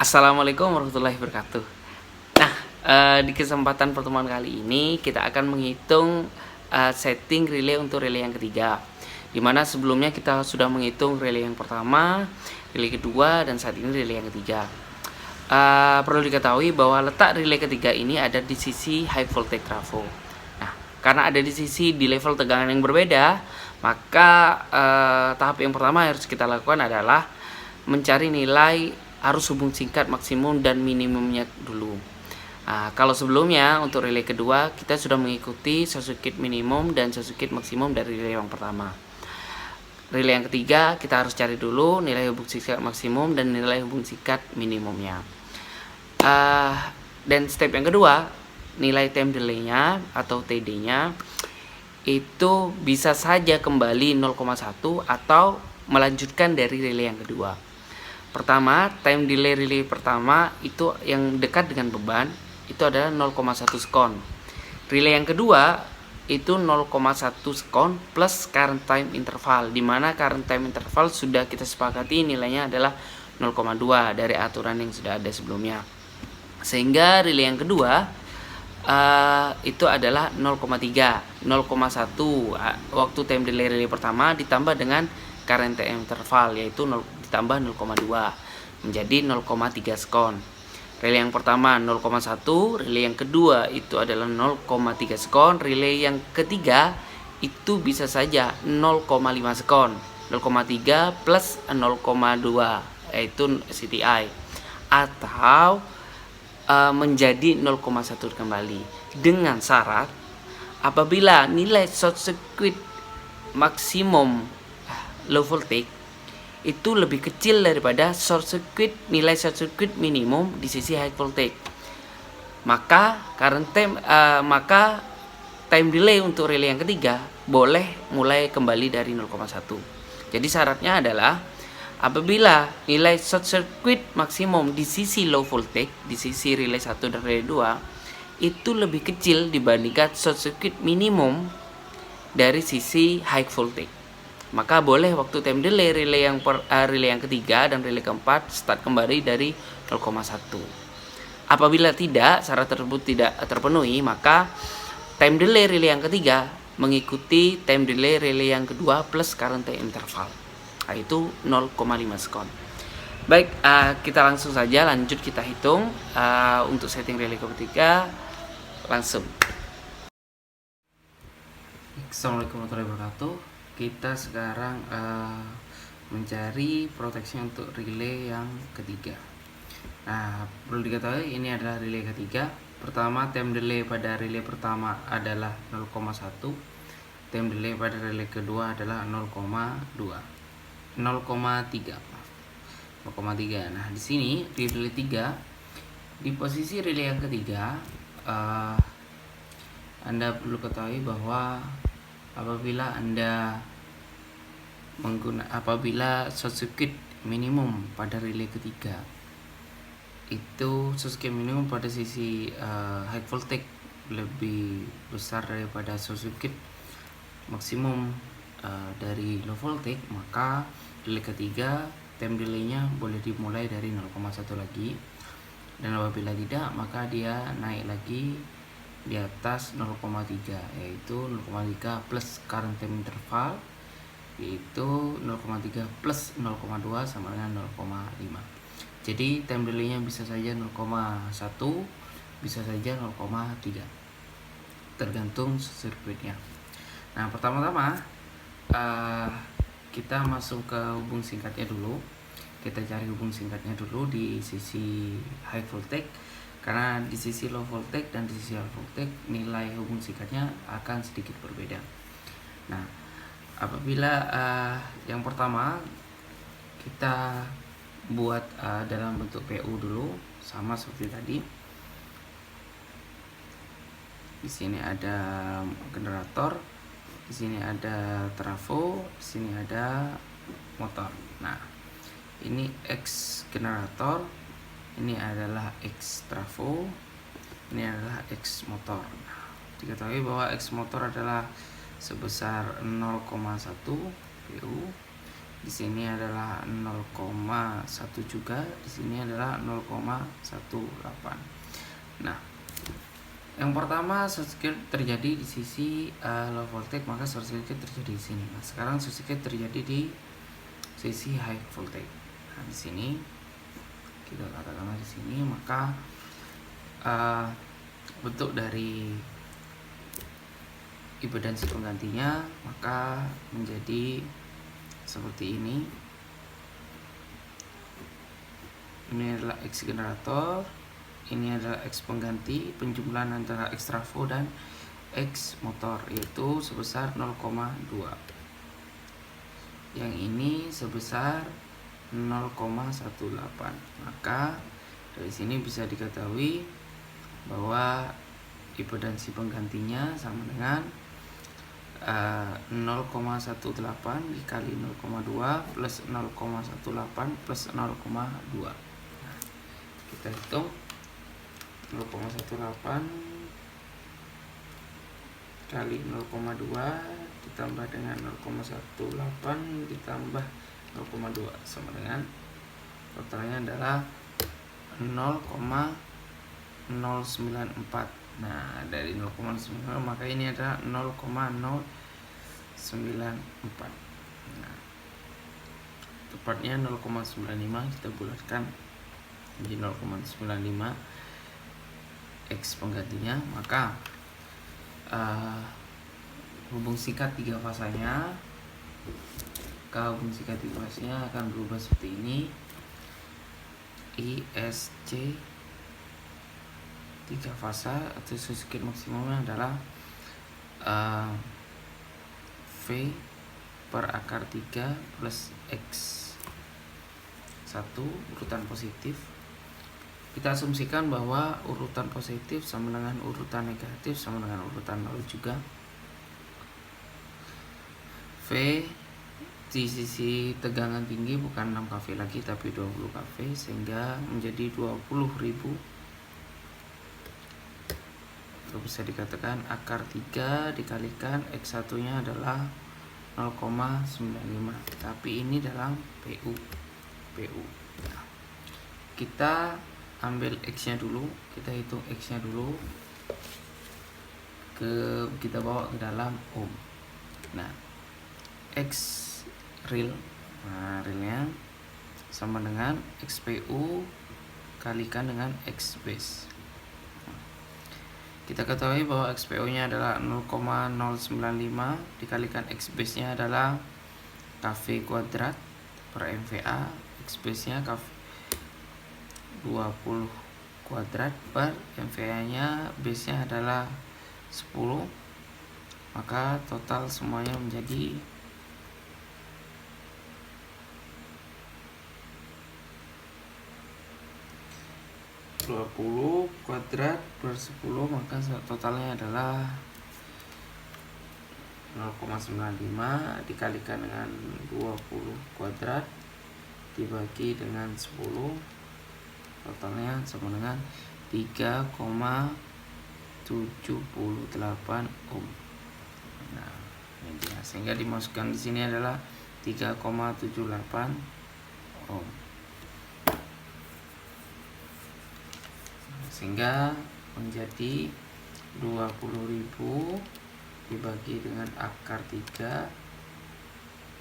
Assalamualaikum warahmatullahi wabarakatuh. Nah, di kesempatan pertemuan kali ini kita akan menghitung setting relay untuk relay yang ketiga. Dimana sebelumnya kita sudah menghitung relay yang pertama, relay kedua, dan saat ini relay yang ketiga. Perlu diketahui bahwa letak relay ketiga ini ada di sisi high voltage trafo. Nah, karena ada di sisi di level tegangan yang berbeda, maka tahap yang pertama yang harus kita lakukan adalah mencari nilai arus hubung singkat maksimum dan minimumnya dulu. Kalau sebelumnya untuk relay kedua kita sudah mengikuti short circuit minimum dan short circuit maksimum dari relay yang pertama. Relay yang ketiga kita harus cari dulu nilai hubung singkat maksimum dan nilai hubung singkat minimumnya. Dan step yang kedua, nilai time delay-nya atau TD-nya itu bisa saja kembali 0,1 atau melanjutkan dari relay yang kedua. Pertama, time delay relay pertama itu yang dekat dengan beban itu adalah 0,1 sekon. Relay yang kedua itu 0,1 sekon plus current time interval, di mana current time interval sudah kita sepakati nilainya adalah 0,2 dari aturan yang sudah ada sebelumnya. Sehingga relay yang kedua itu adalah 0,3, 0,1 waktu time delay relay pertama ditambah dengan current time interval yaitu ditambah 0,2 menjadi 0,3 sekon. Relay yang pertama 0,1, relay yang kedua itu adalah 0,3 sekon, relay yang ketiga itu bisa saja 0,5 sekon, 0,3 plus 0,2 yaitu CTI, atau menjadi 0,1 kembali, dengan syarat apabila nilai short circuit maksimum low voltage itu lebih kecil daripada nilai short circuit minimum di sisi high voltage, maka time delay untuk relay yang ketiga boleh mulai kembali dari 0,1. Jadi syaratnya adalah apabila nilai short circuit maksimum di sisi low voltage, di sisi relay 1 dan relay 2 itu lebih kecil dibandingkan short circuit minimum dari sisi high voltage, maka boleh waktu time delay relay yang ketiga dan relay keempat start kembali dari 0,1. Apabila tidak, syarat tersebut tidak terpenuhi, maka time delay relay yang ketiga mengikuti time delay relay yang kedua plus current time interval, yaitu 0,5 sekon. Baik, kita langsung saja lanjut kita hitung untuk setting relay ketiga langsung. Assalamualaikum warahmatullahi wabarakatuh. Kita sekarang mencari proteksi untuk relay yang ketiga. Nah, perlu diketahui ini adalah relay ketiga. Pertama, time delay pada relay pertama adalah 0,1. Time delay pada relay kedua adalah 0,3. Nah, di sini di relay 3, di posisi relay yang ketiga, Anda perlu ketahui bahwa apabila short circuit minimum pada relay ketiga itu short circuit minimum pada sisi high voltage lebih besar daripada short circuit maksimum dari low voltage, maka relay ketiga time delay-nya boleh dimulai dari 0,1 lagi, dan apabila tidak maka dia naik lagi di atas 0,3 yaitu 0,3 plus current time interval yaitu 0,3 plus 0,2 sama dengan 0,5. Jadi time delay-nya bisa saja 0,1, bisa saja 0,3 tergantung sirkuitnya. Nah, pertama-tama kita masuk ke hubung singkatnya dulu. Kita cari hubung singkatnya dulu di sisi high voltage, karena di sisi low voltage dan di sisi high voltage nilai hubung singkatnya akan sedikit berbeda. Nah, apabila yang pertama kita buat dalam bentuk PU dulu, sama seperti tadi. Di sini ada generator, di sini ada trafo, di sini ada motor. Nah, ini X generator, ini adalah X trafo, ini adalah X motor. Nah, diketahui bahwa X motor adalah sebesar 0,1 PU, di sini adalah 0,1 juga, di sini adalah 0,18. Nah, yang pertama short circuit terjadi di sisi low voltage, maka short circuit terjadi di sini. Nah, sekarang short circuit terjadi di sisi high voltage. Nah, di sini kita katakanlah di sini, maka bentuk dari impedansi penggantinya maka menjadi seperti ini. Ini adalah X generator, ini adalah X pengganti, penjumlahan antara X trafo dan X motor yaitu sebesar 0,2. Yang ini sebesar 0,18. Maka dari sini bisa diketahui bahwa impedansi penggantinya sama dengan 0,18 dikali 0,2 plus 0,18 plus 0,2. Nah, kita hitung 0,18 kali 0,2 ditambah dengan 0,18 ditambah 0,2 sama dengan totalnya adalah 0,094. Nah, dari 0,9 maka ini adalah 0,094. Nah, tepatnya 0,95 kita bulatkan menjadi 0,95 X penggantinya, maka hubung singkat tiga fasanya akan berubah seperti ini. ISC 3 fasa atau circuit maksimumnya adalah V per akar 3 plus X 1 urutan positif. Kita asumsikan bahwa urutan positif sama dengan urutan negatif sama dengan urutan 0 juga. V di sisi tegangan tinggi bukan 6 kV lagi tapi 20 kV sehingga menjadi 20.000. Bisa dikatakan akar 3 dikalikan X1 nya adalah 0,95, tapi ini dalam PU. Nah, kita ambil X nya dulu, kita hitung X nya dulu, kita bawa ke dalam ohm. Nah, X real, realnya sama dengan XPU kalikan dengan X base. Kita ketahui bahwa XPU nya adalah 0,095 dikalikan X base nya adalah kV kuadrat per MVA. X base nya kV 20 kuadrat per MVA nya, base nya adalah 10, maka total semuanya menjadi 20 kuadrat per 10, maka totalnya adalah 0,95 dikalikan dengan 20 kuadrat dibagi dengan 10, totalnya sama dengan 3,78 ohm. Nah, ini dia. Sehingga dimasukkan di sini adalah 3,78 ohm. Sehingga menjadi 20.000 dibagi dengan akar 3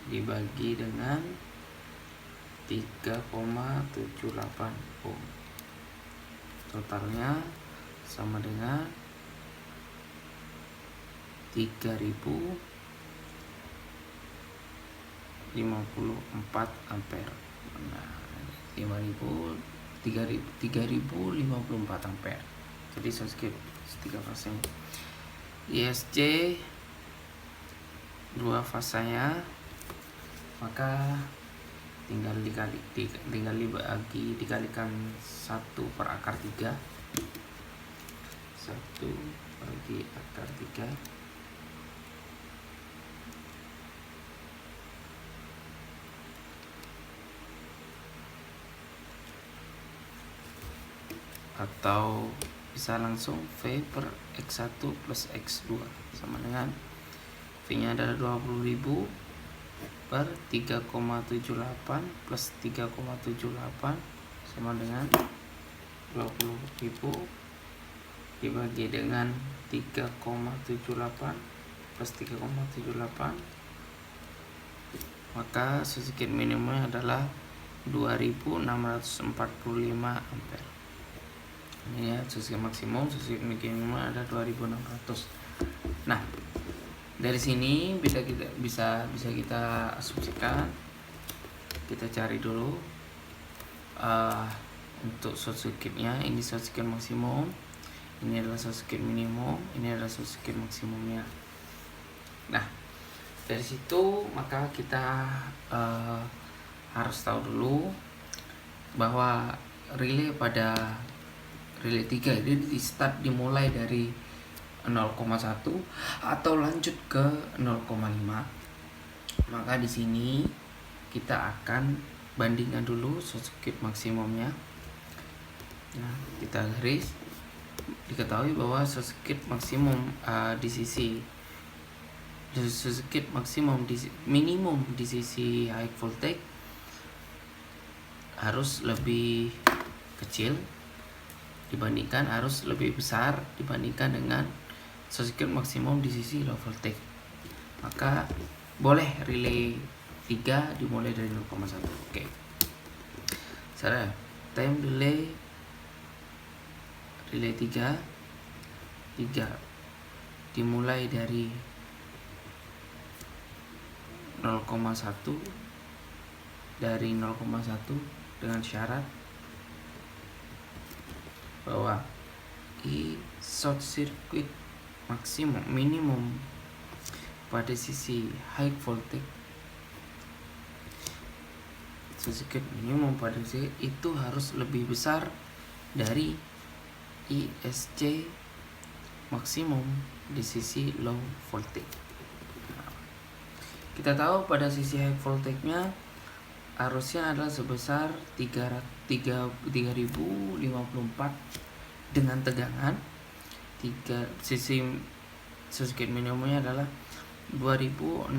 dibagi dengan 3,78 ohm. Totalnya sama dengan 3.054 ampere. Nah, 3.054 ampere. Jadi saya skip 3 fasenya. ISC 2 fasanya, maka tinggal dikalikan 1 per akar 3. 1 bagi akar 3 atau bisa langsung V per X1 plus X2 sama dengan V nya adalah 20.000 per 3,78 plus 3,78 sama dengan 20.000 dibagi dengan 3,78 plus 3,78, maka sedikit minimumnya adalah 2645 ampere. Ini ya sedikit maksimum, sedikit minimumnya ada 2600. Nah, dari sini bisa kita asumsikan, kita cari dulu untuk short circuitnya. Ini short circuit maksimum, ini adalah short circuit minimum, ini adalah short circuit maksimumnya. Nah, dari situ maka kita harus tahu dulu bahwa relay pada relay 3 ini dimulai dari 0,1 atau lanjut ke 0,5. Maka di sini kita akan bandingkan dulu short circuit maksimumnya. Nah, kita garis, diketahui bahwa short circuit maksimum di sisi short circuit minimum di sisi high voltage harus lebih kecil dibandingkan, harus lebih besar dibandingkan dengan short circuit maksimum di sisi low voltage. Maka boleh relay 3 dimulai dari 0,1. Oke. Cara time delay relay 3 dimulai dari 0,1 dengan syarat bahwa short circuit minimum pada sisi high voltage, short circuit minimum pada sisi itu harus lebih besar dari ISC maksimum di sisi low voltage. Kita tahu pada sisi high voltage-nya arusnya adalah sebesar 3054 dengan tegangan sisi circuit minimumnya adalah 2645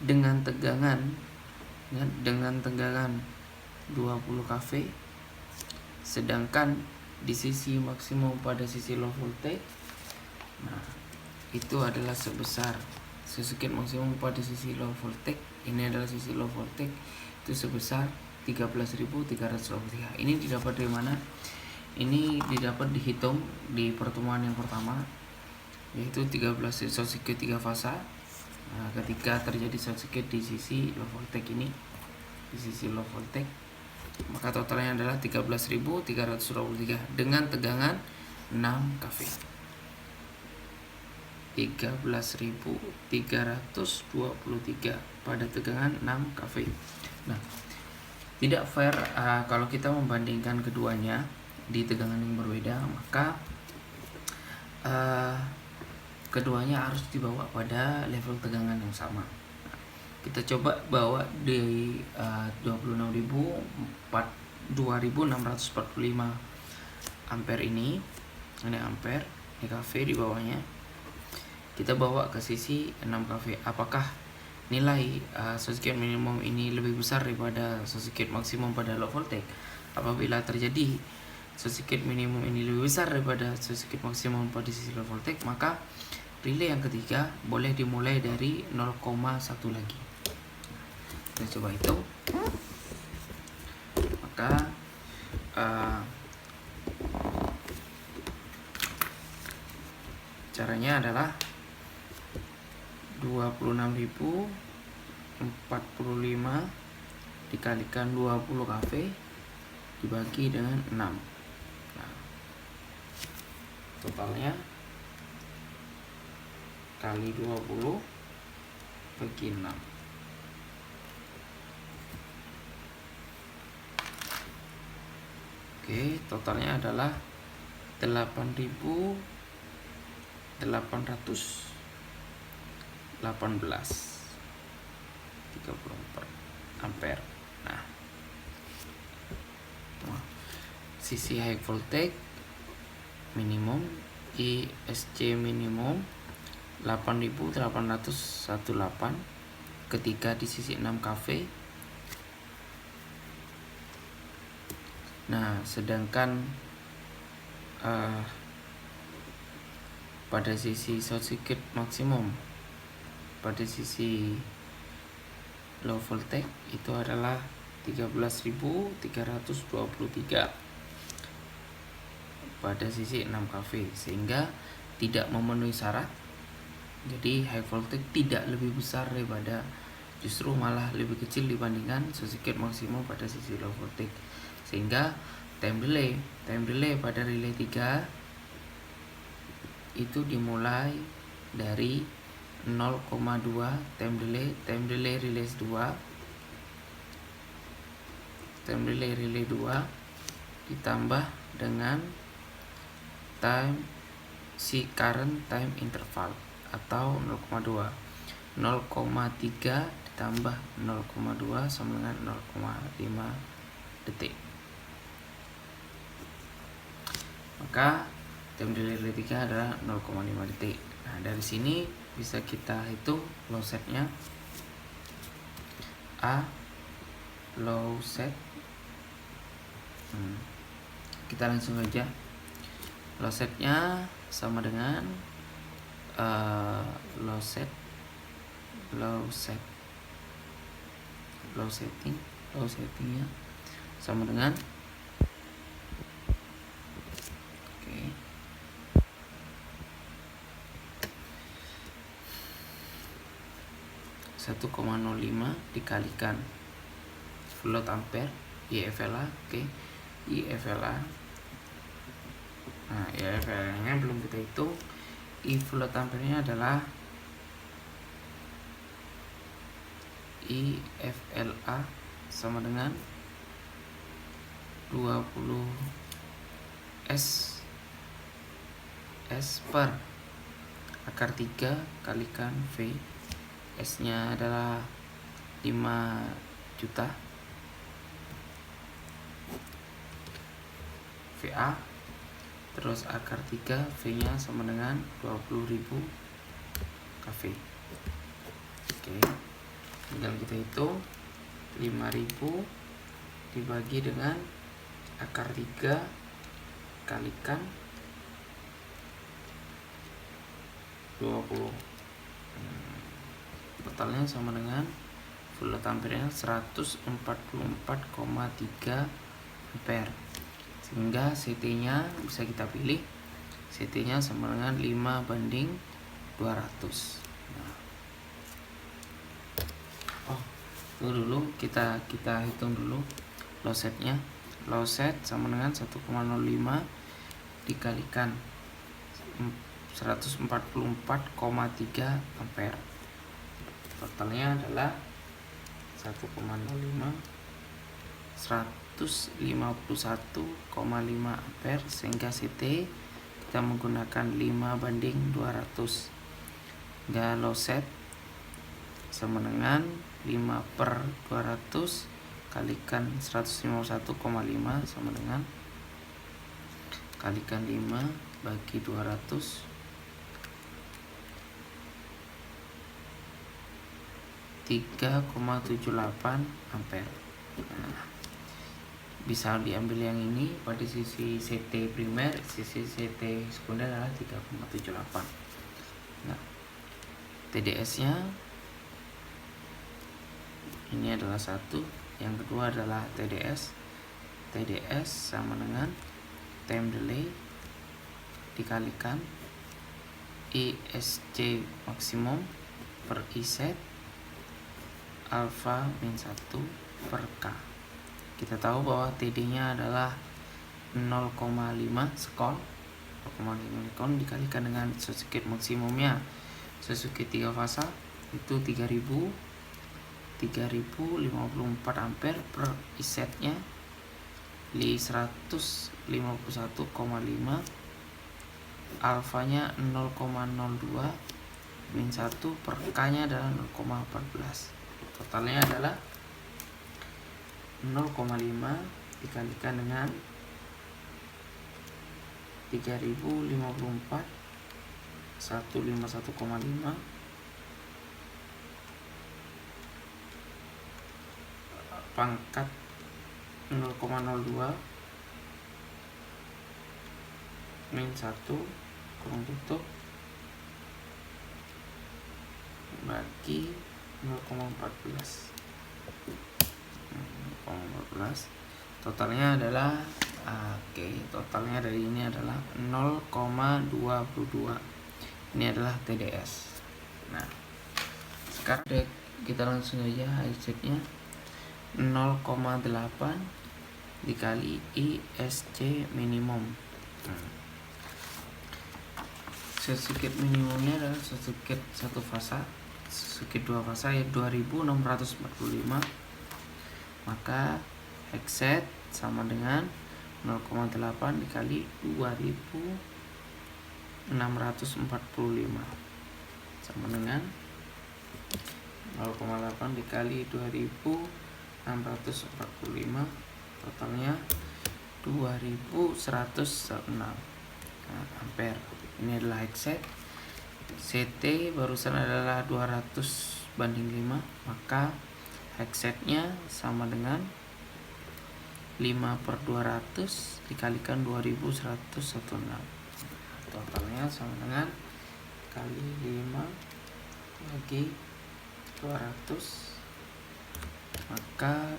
dengan tegangan 20 kV, sedangkan di sisi maksimum pada sisi low voltage, nah itu adalah sebesar circuit maksimum pada sisi low voltage, ini adalah sisi low voltage, itu sebesar 13.323. Ini didapat dari mana? Ini didapat dihitung di pertemuan yang pertama, yaitu 13 short circuit 3 fasa. Nah, ketika terjadi short circuit di sisi low voltage ini, di sisi low voltage, maka totalnya adalah 13.323 dengan tegangan 6 kV. 13.323 pada tegangan 6 kV. Nah, tidak fair kalau kita membandingkan keduanya di tegangan yang berbeda, maka keduanya harus dibawa pada level tegangan yang sama. Kita coba bawa di 26.645 ampere ini ampere, ini kV di bawahnya. Kita bawa ke sisi 6 kV. Apakah nilai short circuit minimum ini lebih besar daripada short circuit maksimum pada low voltage? Apabila terjadi short circuit minimum ini lebih besar daripada short circuit maksimum pada sisi low voltage, maka relay yang ketiga boleh dimulai dari 0,1 lagi. Kita coba hitung. Maka caranya adalah 26.045 dikalikan 20 kV dibagi dengan 6. Nah, totalnya kali 20 bagi 6. Oke, totalnya adalah 8.818 34 ampere. Nah, sisi high voltage minimum ISC minimum 8818 ketika di sisi 6 kV. Nah, sedangkan pada sisi short circuit maksimum pada sisi low voltage itu adalah 13.323 pada sisi 6 kV, sehingga tidak memenuhi syarat. Jadi high voltage tidak lebih besar daripada, justru malah lebih kecil dibandingkan short circuit maksimum pada sisi low voltage, sehingga time delay pada relay 3 itu dimulai dari 0,2 time delay relay 2 ditambah dengan current time interval atau 0,2. 0,3 ditambah 0,2 sama dengan 0,5 detik. Maka time delay relay 3 adalah 0,5 detik. Nah, dari sini bisa kita hitung low setnya. Low set, kita langsung aja. Low setnya sama dengan low settingnya sama dengan 1,05 dikalikan volt ampere IFLA. IFLA. Nah, IFLA nya belum kita hitung. Volt ampere nya adalah IFLA sama dengan 20 S per akar 3 kalikan V. S nya adalah 5 juta VA, terus akar 3 V nya sama dengan 20.000 kV. Oke, tinggal kita hitung 5.000 dibagi dengan akar 3 kalikan 20. Totalnya sama dengan volt ampere nya 144,3 ampere, sehingga CT nya bisa kita pilih. CT nya sama dengan 5:200. Itu dulu kita hitung dulu low setnya. Low set sama dengan 1,05 dikalikan 144,3 ampere. Totalnya adalah 1,05 151,5 ampere, sehingga CT kita menggunakan 5:200. Hingga low set sama dengan 5/200 kalikan 151,5 sama dengan kalikan 5 bagi 200, 3,78 ampere. Nah, bisa diambil yang ini pada sisi CT primer, sisi CT sekunder adalah 3,78. Nah, TDS nya ini adalah 1, yang kedua adalah TDS sama dengan time delay dikalikan ISC maksimum per Iset alfa min 1 per K. Kita tahu bahwa TD nya adalah 0,5 skol. 0,5 skol dikalikan dengan short circuit maksimumnya short circuit 3 fasa itu 3054 ampere per Isetnya di 151,5, alfanya 0,02 min 1 per K nya adalah 0,14. Totalnya adalah 0,5 dikalikan dengan 3054 151,5 pangkat 0,02 min 1 kurung tutup bagi 0,14. Totalnya adalah totalnya dari ini adalah 0,22. Ini adalah TDS. Nah, sekarang kita langsung aja hasilnya 0,8 dikali ISC minimum. Sesukit minimumnya adalah sesukit satu fasa, sesukit dua fasa ya 2645. Maka Hexet sama dengan 0,8 dikali 2645 sama dengan 0,8 dikali 2645, totalnya 2106 ampere. Ini adalah Hexet. CT barusan adalah 200/5, maka Hexetnya sama dengan 5/200 dikalikan 2116. Totalnya sama dengan kali 5 bagi 200, maka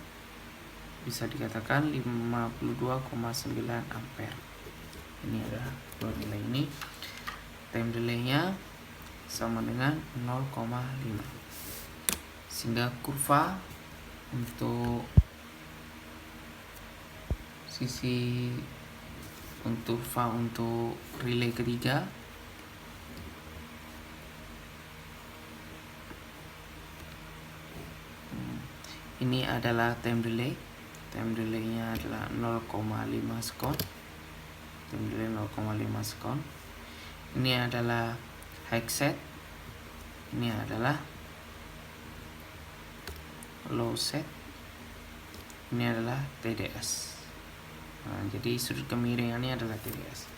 bisa dikatakan 52,9 ampere. Ini adalah dua nilai ini. Time delay-nya sama dengan 0,5. Sehingga kurva untuk relay ketiga ini adalah time delay. Time delay-nya adalah 0,5 sekon. Time delay 0,5 sekon. Ini adalah Hexet. Ini adalah low set. Ini adalah TDS. Nah, jadi sudut kemiringannya adalah TDS.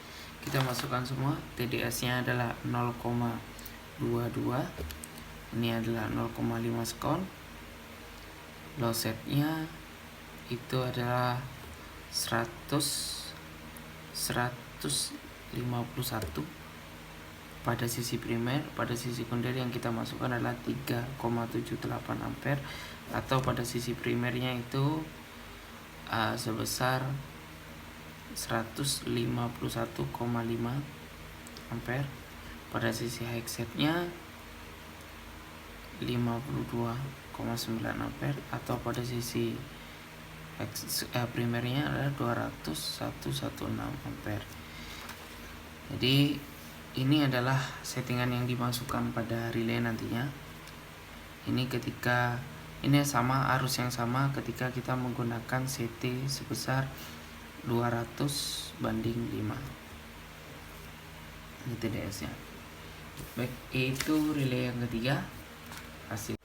Kita masukkan semua. TDS-nya adalah 0,22. Ini adalah 0,5 sekon. Low set-nya itu adalah 151 pada sisi primer. Pada sisi sekunder yang kita masukkan adalah 3,78 ampere, atau pada sisi primernya itu sebesar 151,5 ampere. Pada sisi Hexetnya 52,9 ampere, atau pada sisi primernya adalah 201,16 ampere. Jadi ini adalah settingan yang dimasukkan pada relay nantinya. Ini sama arus yang sama ketika kita menggunakan CT sebesar 200/5. Ini TDS-nya. Baik, itu relay yang ketiga hasil.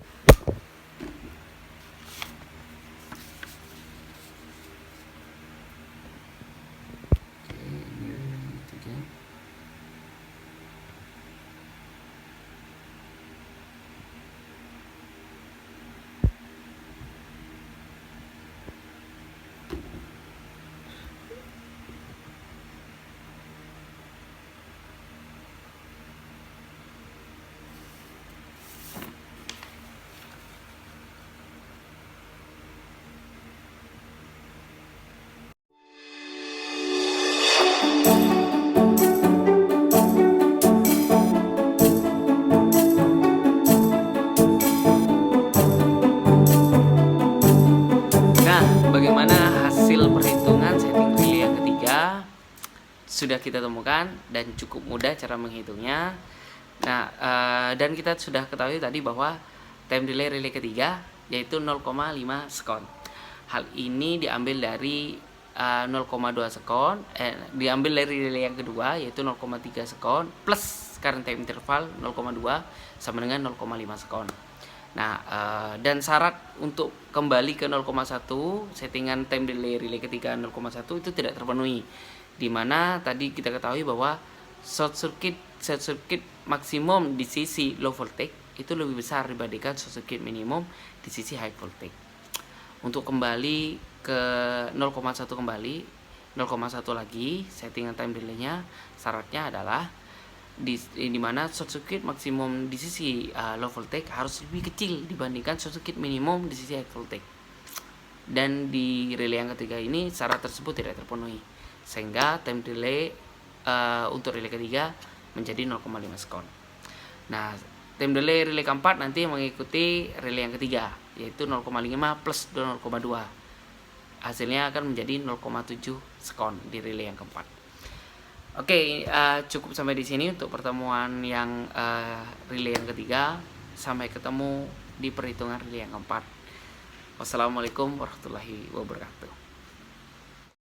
Sudah kita temukan dan cukup mudah cara menghitungnya. Nah, dan kita sudah ketahui tadi bahwa time delay relay ketiga yaitu 0,5 sekon. Hal ini diambil dari 0,2 sekon, diambil dari relay yang kedua yaitu 0,3 sekon plus current time interval 0,2 sama dengan 0,5 sekon. Nah, dan syarat untuk kembali ke 0,1 settingan time delay relay ketiga 0,1 itu tidak terpenuhi, di mana tadi kita ketahui bahwa short circuit maksimum di sisi low voltage itu lebih besar dibandingkan short circuit minimum di sisi high voltage. Untuk kembali ke 0,1 kembali, 0,1 lagi settingan time delay-nya, syaratnya adalah di mana short circuit maksimum di sisi low voltage harus lebih kecil dibandingkan short circuit minimum di sisi high voltage. Dan di relay yang ketiga ini syarat tersebut tidak terpenuhi, sehingga time delay untuk relay ketiga menjadi 0,5 sekon. Nah, time delay relay keempat nanti mengikuti relay yang ketiga, yaitu 0,5 plus 0,2. Hasilnya akan menjadi 0,7 sekon di relay yang keempat. Oke, cukup sampai di sini untuk pertemuan yang relay yang ketiga. Sampai ketemu di perhitungan relay yang keempat. Wassalamualaikum warahmatullahi wabarakatuh.